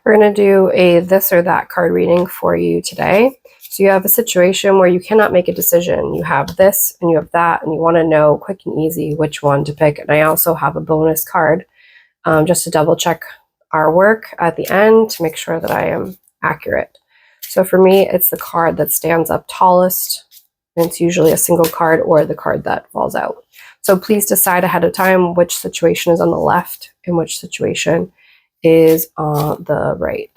We're going to do a this or that card reading for you today. So you have a situation where you cannot make a decision. You have this and you have that, and you want to know quick and easy which one to pick. And I also have a bonus card just to double check our work at the end to make sure that I am accurate. So for me, it's the card that stands up tallest. And it's usually a single card or the card that falls out. So please decide ahead of time which situation is on the left and which situation is on the right.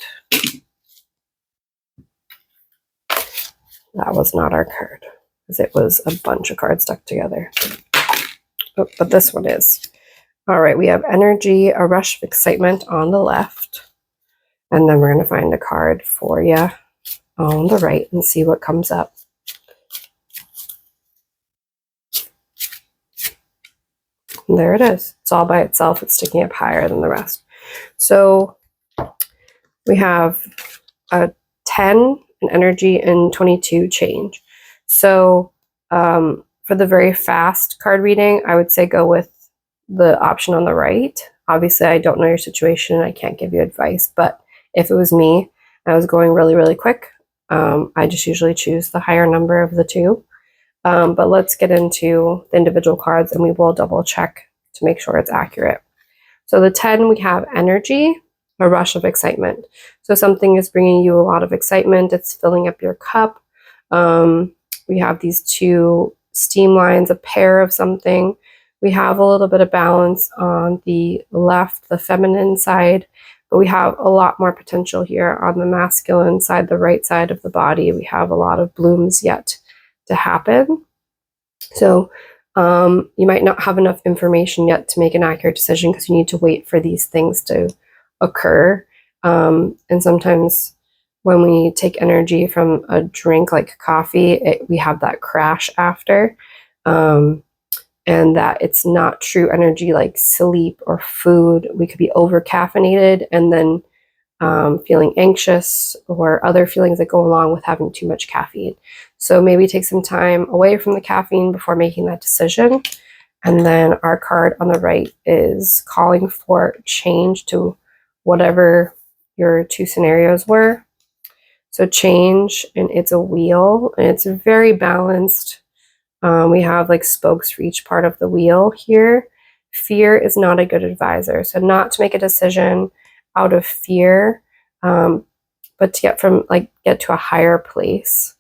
That was not our card, because it was a bunch of cards stuck together. Oh, but this one is. All right, we have energy, a rush of excitement on the left. And then we're going to find a card for you on the right and see what comes up. And there it is. It's all by itself. It's sticking up higher than the rest. So we have a 10 in energy and 22 change. So for the very fast card reading, I would say go with the option on the right. Obviously, I don't know your situation and I can't give you advice, but if it was me, I was going really, really quick, I just usually choose the higher number of the two. But let's get into the individual cards and we will double check to make sure it's accurate. So the 10, we have energy, a rush of excitement. So something is bringing you a lot of excitement. It's filling up your cup. We have these two steam lines, a pair of something. We have a little bit of balance on the left, the feminine side, but we have a lot more potential here on the masculine side, the right side of the body. We have a lot of blooms yet to happen. So you might not have enough information yet to make an accurate decision because you need to wait for these things to occur. And sometimes when we take energy from a drink like coffee, we have that crash after. And that it's not true energy like sleep or food. We could be over caffeinated and then feeling anxious or other feelings that go along with having too much caffeine. So maybe take some time away from the caffeine before making that decision. And then our card on the right is calling for change to whatever your two scenarios were. So change, and it's a wheel, and it's very balanced. We have like spokes for each part of the wheel here. Fear is not a good advisor. So not to make a decision out of fear, but to get to a higher place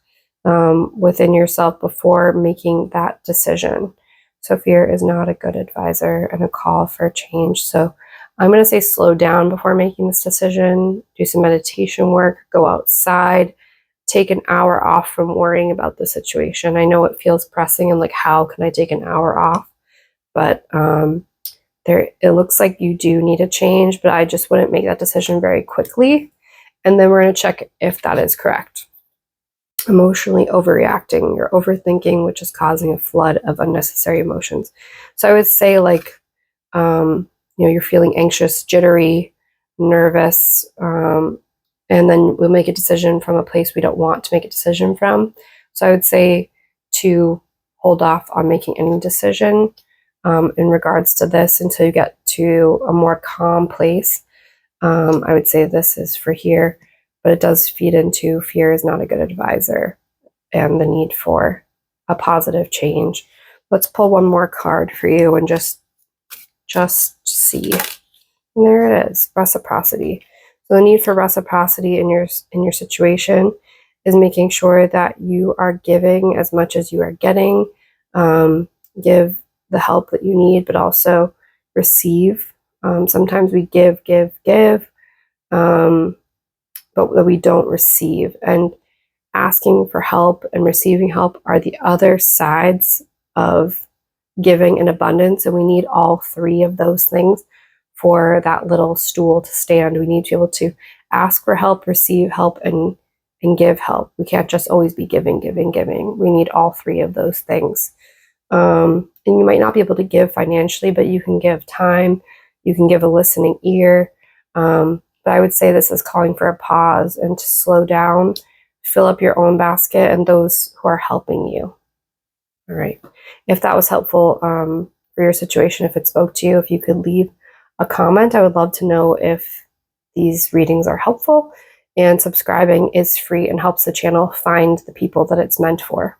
within yourself before making that decision. So fear is not a good advisor and a call for change. So I'm going to say slow down before making this decision, do some meditation work, go outside, take an hour off from worrying about the situation. I know it feels pressing and like, how can I take an hour off? But it looks like you do need a change, but I just wouldn't make that decision very quickly. And then we're going to check if that is correct. Emotionally overreacting, you're overthinking, which is causing a flood of unnecessary emotions. So I would say like, you're feeling anxious, jittery, nervous, and then we'll make a decision from a place we don't want to make a decision from. So I would say to hold off on making any decision in regards to this until you get to a more calm place. I would say this is for here, but it does feed into fear is not a good advisor and the need for a positive change. Let's pull one more card for you and just see. And there it is, reciprocity. So the need for reciprocity in your situation is making sure that you are giving as much as you are getting. Give the help that you need, but also receive. Sometimes we give, but we don't receive. And asking for help and receiving help are the other sides of giving and abundance. And we need all three of those things for that little stool to stand. We need to be able to ask for help, receive help, and give help. We can't just always be giving. We need all three of those things. And you might not be able to give financially, but you can give time, you can give a listening ear. But I would say this is calling for a pause and to slow down, fill up your own basket and those who are helping you. All right. If that was helpful for your situation, if it spoke to you, if you could leave a comment, I would love to know if these readings are helpful, and subscribing is free and helps the channel find the people that it's meant for.